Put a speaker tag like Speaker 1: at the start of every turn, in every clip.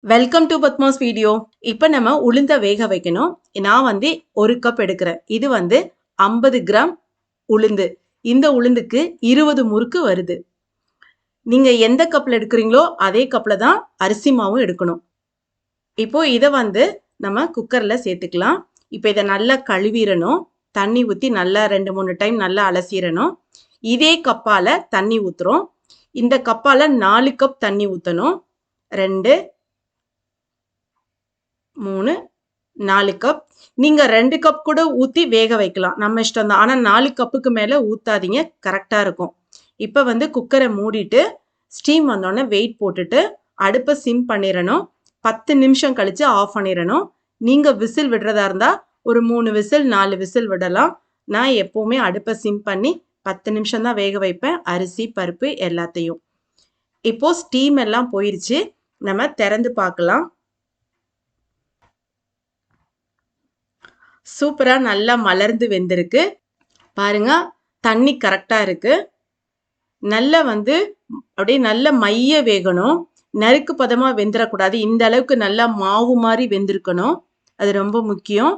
Speaker 1: Welcome to Padma's video. இப்போ நம்ம உளுந்த வேக வைக்கணும். நான் வந்து 1 கப் எடுக்கிறேன். இது வந்து 50 கிராம் உளுந்து. இந்த உளுந்துக்கு 20 முறுக்கு வருது. நீங்க எந்த கப்ல எடுக்கிறீங்களோ அதே கப்ல தான் அரிசி மாவும் எடுக்கணும். இப்போ இதை வந்து நம்ம குக்கர்ல சேர்த்துக்கலாம். இப்போ இதை நல்லா கழுவிடணும். தண்ணி ஊற்றி நல்லா 2-3 டைம் நல்லா அலசிடணும். இதே கப்பால தண்ணி ஊற்றுறோம். இந்த கப்பால 4 கப் தண்ணி ஊற்றணும். 2 3 4 கப். நீங்க 2 கப் கூட ஊத்தி வேக வைக்கலாம். நம்ம இஷ்டம் தான். ஆனா 4 கப்புக்கு மேல ஊத்தாதீங்க. கரெக்டா இருக்கும். இப்ப வந்து குக்கரை மூடிட்டு ஸ்டீம் வந்தோடனே வெயிட் போட்டுட்டு அடுப்பை சிம் பண்ணிடணும். 10 நிமிஷம் கழிச்சு ஆஃப் பண்ணிடணும். நீங்க விசில் விடுறதா இருந்தா ஒரு 3 விசில் 4 விசில் விடலாம். நான் எப்பவுமே அடுப்பை சிம் பண்ணி 10 நிமிஷம் தான் வேக வைப்பேன். அரிசி பருப்பு எல்லாத்தையும். இப்போ ஸ்டீம் எல்லாம் போயிருச்சு. நம்ம திறந்து பார்க்கலாம். சூப்பரா நல்லா மலர்ந்து வெந்திருக்கு பாருங்க. தண்ணி கரெக்டா இருக்கு. நல்லா வந்து அப்படியே நல்ல மைய வேகணும். நறுக்கு பதமா வெந்துடக்கூடாது. இந்த அளவுக்கு நல்லா மாவு மாதிரி வெந்திருக்கணும். அது ரொம்ப முக்கியம்.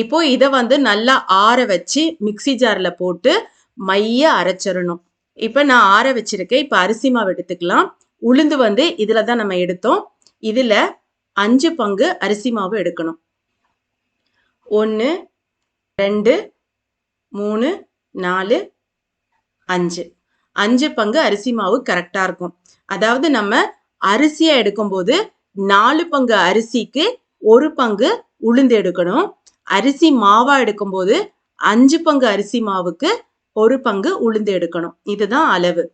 Speaker 1: இப்போ இதை வந்து நல்லா ஆற வச்சு மிக்சி ஜார்ல போட்டு மைய அரைச்சிடணும். இப்போ நான் ஆற வச்சிருக்கேன். இப்போ அரிசி மாவு எடுத்துக்கலாம். உளுந்து வந்து இதுல தான் நம்ம எடுத்தோம். இதுல 5 பங்கு அரிசி மாவு எடுக்கணும். 1 2 3 4 5 5 பங்கு அரிசி மாவு கரெக்டா இருக்கும். அதாவது நம்ம அரிசியை எடுக்கும்போது 4 பங்கு அரிசிக்கு 1 பங்கு உளுந்து எடுக்கணும். அரிசி மாவா எடுக்கும்போது 5 பங்கு அரிசி மாவுக்கு 1 பங்கு உளுந்து எடுக்கணும். இதுதான் அளவு.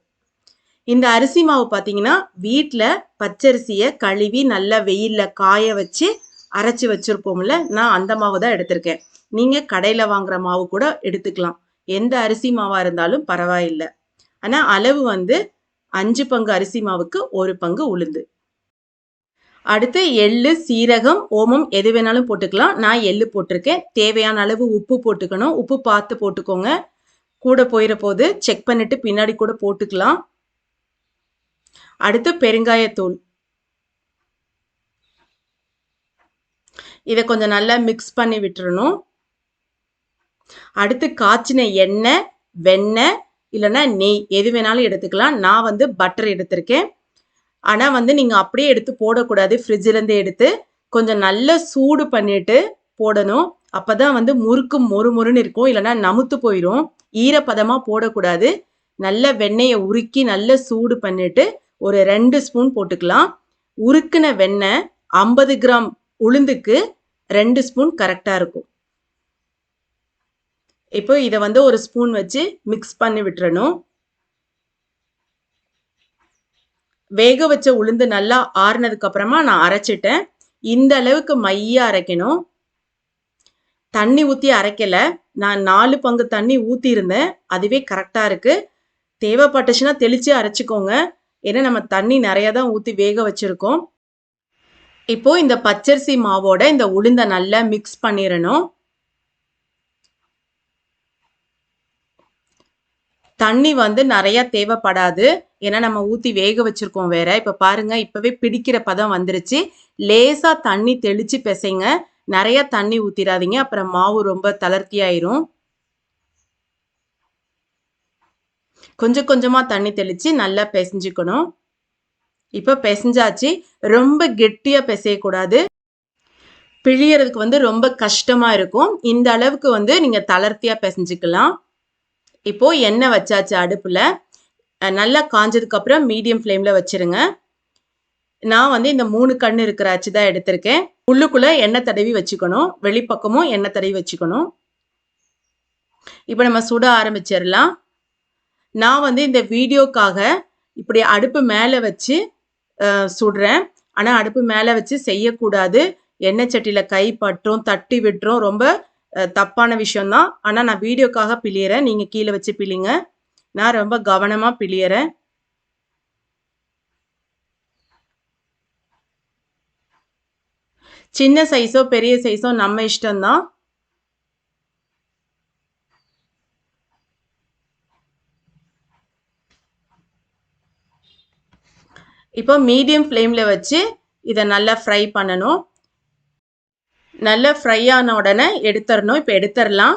Speaker 1: இந்த அரிசி மாவு பார்த்தீங்கன்னா வீட்டில் பச்சரிசியை கழுவி நல்லா வெயில்ல காய வச்சு அரைச்சி வச்சிருப்போம்ல, நான் அந்த மாவு தான் எடுத்திருக்கேன். நீங்க கடையில வாங்குற மாவு கூட எடுத்துக்கலாம். எந்த அரிசி மாவா இருந்தாலும் பரவாயில்லை. ஆனா அளவு வந்து 5 பங்கு அரிசி மாவுக்கு 1 பங்கு உளுந்து. அடுத்து எள்ளு, சீரகம், ஓமம் எது வேணாலும் போட்டுக்கலாம். நான் எள்ளு போட்டிருக்கேன். தேவையான அளவு உப்பு போட்டுக்கணும். உப்பு பார்த்து போட்டுக்கோங்க. கூட போயிட போது செக் பண்ணிட்டு பின்னாடி கூட போட்டுக்கலாம். அடுத்து பெருங்காயத்தூள். இதை கொஞ்சம் நல்லா மிக்ஸ் பண்ணி விட்டுறணும். அடுத்து காய்ச்சின எண்ணெய், வெண்ணெய் இல்லைன்னா நெய் எது வேணாலும் எடுத்துக்கலாம். நான் வந்து பட்டர் எடுத்திருக்கேன். ஆனால் வந்து நீங்கள் அப்படியே எடுத்து போடக்கூடாது. ஃப்ரிட்ஜிலேருந்து எடுத்து கொஞ்சம் நல்லா சூடு பண்ணிட்டு போடணும். அப்போ தான் வந்து முறுக்கு மொறு மொறுன்னு இருக்கும். இல்லைன்னா நமுத்து போயிடும். ஈரப்பதமாக போடக்கூடாது. நல்ல வெண்ணெயை உருக்கி நல்லா சூடு பண்ணிட்டு ஒரு 2 ஸ்பூன் போட்டுக்கலாம். உருக்கின வெண்ணெய் 50 கிராம் உளுந்துக்கு 2 ஸ்பூன் கரெக்டாக இருக்கும். இப்போ இதை வந்து ஒரு ஸ்பூன் வச்சு மிக்ஸ் பண்ணி விட்டுறணும். வேக வச்ச உளுந்து நல்லா ஆறுனதுக்கு அப்புறமா நான் அரைச்சிட்டேன். இந்த அளவுக்கு மைய அரைக்கணும். தண்ணி ஊற்றி அரைக்கல. நான் 4 பங்கு தண்ணி ஊற்றி இருந்தேன். அதுவே கரெக்டாக இருக்கு. தேவைப்பட்டுச்சுன்னா தெளிச்சு அரைச்சிக்கோங்க. ஏன்னா நம்ம தண்ணி நிறைய தான் ஊற்றி வேக வச்சிருக்கோம். இப்போ இந்த பச்சரிசி மாவோட இந்த உளுந்தை நல்லா மிக்ஸ் பண்ணிடணும். தண்ணி வந்து நிறைய தேவைப்படாது. ஏன்னா நம்ம ஊற்றி வேக வச்சிருக்கோம் வேற. இப்போ பாருங்க, இப்பவே பிடிக்கிற பதம் வந்துருச்சு. லேசா தண்ணி தெளிச்சு பிசைங்க. நிறைய தண்ணி ஊற்றிடாதீங்க. அப்புறம் மாவு ரொம்ப தளர்த்தி ஆயிரும். கொஞ்சம் கொஞ்சமா தண்ணி தெளிச்சு நல்லா பிசைஞ்சுக்கணும். இப்போ பிசைஞ்சாச்சு. ரொம்ப கெட்டியா பிசையக்கூடாது. பிழியறதுக்கு வந்து ரொம்ப கஷ்டமா இருக்கும். இந்த அளவுக்கு வந்து நீங்க தளர்த்தியா பிசைஞ்சுக்கலாம். இப்போ எண்ணெய் வச்சாச்சு அடுப்புல. நல்லா காஞ்சதுக்கு அப்புறம் மீடியம் ஃப்ளேம்ல வச்சிருங்க. நான் வந்து இந்த 3 கண்ணு இருக்கிற அச்சு தான் எடுத்திருக்கேன். உள்ளுக்குள்ள எண்ணெய் தடவி வச்சுக்கணும். வெளிப்பக்கமும் எண்ணெய் தடவி வச்சுக்கணும். இப்போ நம்ம சுட ஆரம்பிச்சிடலாம். நான் வந்து இந்த வீடியோக்காக இப்படி அடுப்பு மேலே வச்சு சுடுறேன். ஆனால் அடுப்பு மேலே வச்சு செய்யக்கூடாது. எண்ணெய் சட்டியில் கை பற்றும், தட்டி விட்டுரும். ரொம்ப தப்பான விஷயம்தான். ஆனால் நான் வீடியோக்காக பிழியறேன். நீங்கள் கீழே வச்சு பிழிங்க. நான் ரொம்ப கவனமாக பிழியறேன். சின்ன சைஸோ பெரிய சைஸோ நம்ம இஷ்டம்தான். இப்போ மீடியம் ஃப்ளேமில் வச்சு இதை நல்லா ஃப்ரை பண்ணணும். நல்லா ஃப்ரை ஆன உடனே எடுத்துடணும். இப்போ எடுத்துடலாம்.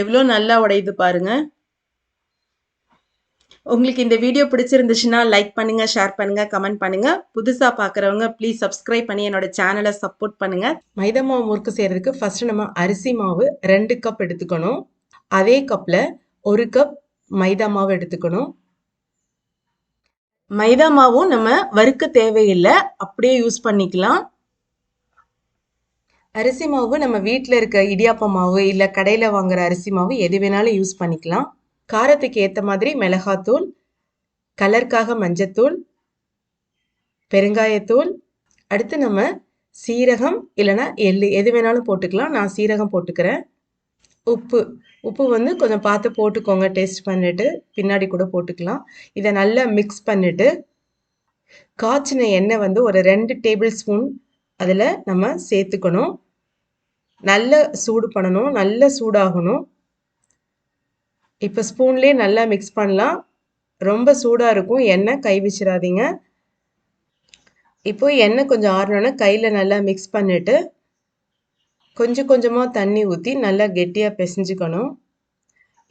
Speaker 1: எவ்வளோ நல்லா உடையுது பாருங்க. உங்களுக்கு இந்த வீடியோ பிடிச்சிருந்துச்சுன்னா லைக் பண்ணுங்க, ஷேர் பண்ணுங்க, கமெண்ட் பண்ணுங்க. புதுசாக பார்க்குறவங்க ப்ளீஸ் சப்ஸ்கிரைப் பண்ணி என்னோட சேனலை சப்போர்ட் பண்ணுங்க. மைதா மாவு முறுக்கு செய்யறதுக்கு ஃபர்ஸ்ட் நம்ம அரிசி மாவு 2 கப் எடுத்துக்கணும். அதே கப்பில் 1 கப் மைதா மாவு எடுத்துக்கணும். மைதா மாவும் நம்ம வறுக்க தேவையில்லை, அப்படியே யூஸ் பண்ணிக்கலாம். அரிசி மாவு நம்ம வீட்டில் இருக்க இடியாப்ப மாவு இல்லை கடையில் வாங்குற அரிசி மாவு எது வேணாலும் யூஸ் பண்ணிக்கலாம். காரத்துக்கு ஏற்ற மாதிரி மிளகாத்தூள், கலருக்காக மஞ்சத்தூள், பெருங்காயத்தூள், அடுத்து நம்ம சீரகம் இல்லைன்னா எள்ளு எது வேணாலும் போட்டுக்கலாம். நான் சீரகம் போட்டுக்கிறேன். உப்பு வந்து கொஞ்சம் பார்த்து போட்டுக்கோங்க, டேஸ்ட் பண்ணிட்டு பின்னாடி கூட போட்டுக்கலாம். இதை நல்லா மிக்ஸ் பண்ணிட்டு காய்ச்சின எண்ணெய் வந்து ஒரு 2 டேபிள் ஸ்பூன் அதில் நம்ம சேர்த்துக்கணும். நல்ல சூடு பண்ணணும், நல்ல சூடாகணும். இப்போ ஸ்பூன்லேயே நல்லா மிக்ஸ் பண்ணலாம். ரொம்ப சூடாக இருக்கும் எண்ணெய், கை வச்சிடாதீங்க. இப்போ எண்ணெய் கொஞ்சம் ஆறணுன்னா கையில் நல்லா மிக்ஸ் பண்ணிவிட்டு கொஞ்சம் கொஞ்சமாக தண்ணி ஊற்றி நல்லா கெட்டியாக பிசைஞ்சுக்கணும்.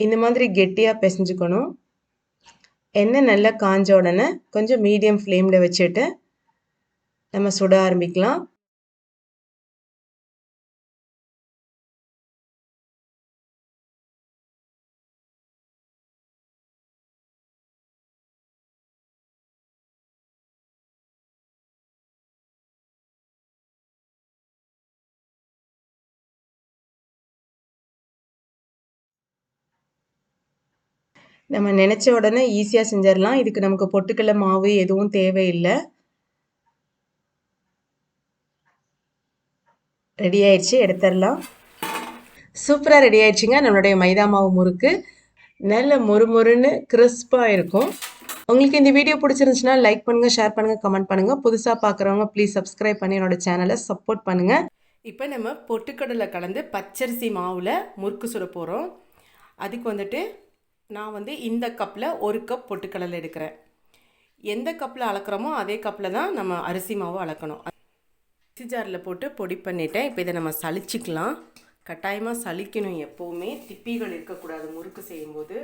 Speaker 1: இந்த மாதிரி கெட்டியாக பிசைஞ்சுக்கணும். எண்ணெய் நல்லா காஞ்ச உடனே கொஞ்சம் மீடியம் ஃப்ளேமில் வச்சுட்டு நம்ம சுட ஆரம்பிக்கலாம். நம்ம நினச்ச உடனே ஈஸியாக செஞ்சிடலாம். இதுக்கு நமக்கு பொட்டுக்கடலை மாவு எதுவும் தேவையில்லை. ரெடி ஆயிடுச்சு, எடுத்துடலாம். சூப்பராக ரெடி ஆயிடுச்சுங்க நம்மளுடைய மைதா மாவு முறுக்கு. நல்ல மொறுமொறுன்னு கிறிஸ்பாக இருக்கும். உங்களுக்கு இந்த வீடியோ பிடிச்சிருந்துச்சுன்னா லைக் பண்ணுங்கள், ஷேர் பண்ணுங்கள், கமெண்ட் பண்ணுங்கள். புதுசாக பார்க்குறவங்க ப்ளீஸ் சப்ஸ்கிரைப் பண்ணி என்னோட சேனலை சப்போர்ட் பண்ணுங்கள். இப்போ நம்ம பொட்டுக்கடலை கலந்து பச்சரிசி மாவில் முறுக்கு சுட போகிறோம். அதுக்கு வந்துட்டு நான் வந்து இந்த கப்பில் 1 கப் பொட்டுக்கடலை எடுக்கிறேன். எந்த கப்பில் அளக்குறோமோ அதே கப்பில் தான் நம்ம அரிசி மாவு அளக்கணும். மிக்ஸி ஜாரில் போட்டு பொடி பண்ணிட்டேன். இப்போ இதை நம்ம சலிச்சிக்கலாம். கட்டாயமாக சலிக்கணும், எப்போவுமே திப்பிகள் இருக்கக்கூடாது முறுக்கு செய்யும்போது.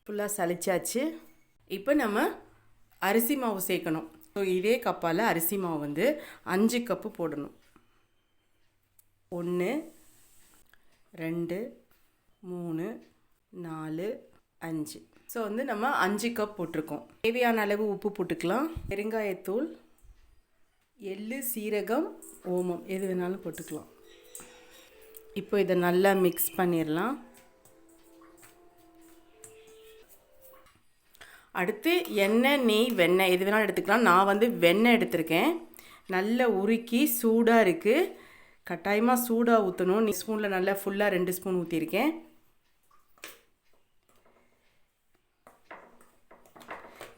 Speaker 1: ஃபுல்லாக சலிச்சாச்சு. இப்போ நம்ம அரிசி மாவு சேர்க்கணும். ஸோ இதே கப்பால் அரிசி மாவு வந்து 5 கப்பு போடணும். 1 2 3 4 5. ஸோ வந்து நம்ம 5 கப் போட்டிருக்கோம். தேவையான அளவு உப்பு போட்டுக்கலாம். பெருங்காயத்தூள், எள்ளு, சீரகம், ஓமம் எது வேணாலும் போட்டுக்கலாம். இப்போ இதை நல்லா மிக்ஸ் பண்ணிடலாம். அடுத்து எண்ணெய், நெய், வெண்ணெய் எது வேணாலும் எடுத்துக்கலாம். நான் வந்து வெண்ணெய் எடுத்திருக்கேன். நல்லா உருக்கி சூடாக இருக்குது. கட்டாயமாக சூடாக ஊற்றணும். நீ ஸ்பூனில் நல்லா ஃபுல்லாக 2 ஸ்பூன் ஊற்றிருக்கேன்.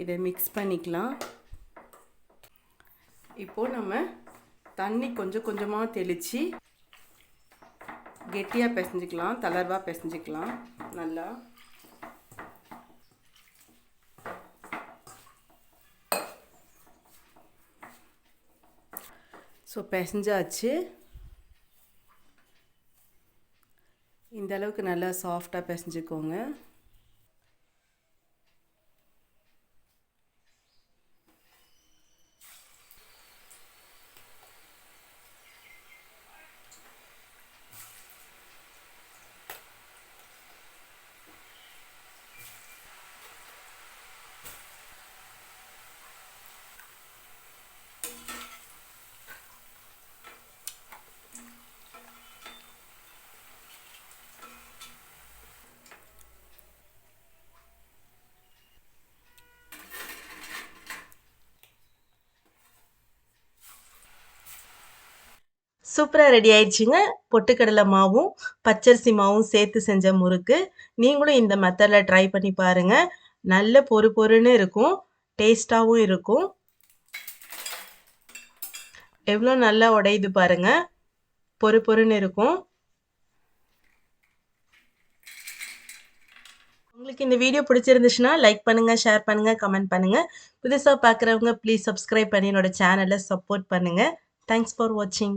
Speaker 1: இதை மிக்ஸ் பண்ணிக்கலாம். இப்போது நம்ம தண்ணி கொஞ்சம் கொஞ்சமாக தெளித்து கெட்டியாக பிசைஞ்சிக்கலாம், தளர்வாக பிசைஞ்சிக்கலாம் நல்லா. ஸோ பிசைஞ்சாச்சு. இந்த அளவுக்கு நல்லா சாஃப்டாக பிசைஞ்சுக்கோங்க. சூப்பராக ரெடி ஆயிடுச்சுங்க. பொட்டுக்கடலை மாவும் பச்சரிசி மாவும் சேர்த்து செஞ்ச முறுக்கு. நீங்களும் இந்த மெத்தடில் ட்ரை பண்ணி பாருங்கள். நல்ல பொறு பொறுன்னு இருக்கும், டேஸ்ட்டாகவும் இருக்கும். எவ்வளோ நல்லா உடையுது பாருங்க. பொறு பொறுன்னு இருக்கும். உங்களுக்கு இந்த வீடியோ பிடிச்சிருந்துச்சுன்னா லைக் பண்ணுங்க, ஷேர் பண்ணுங்க, கமெண்ட் பண்ணுங்க. புதுசா பார்க்குறவங்க ப்ளீஸ் சப்ஸ்கிரைப் பண்ணி என்னோட சேனலை சப்போர்ட் பண்ணுங்க. தேங்க்ஸ் ஃபார் வாட்சிங்.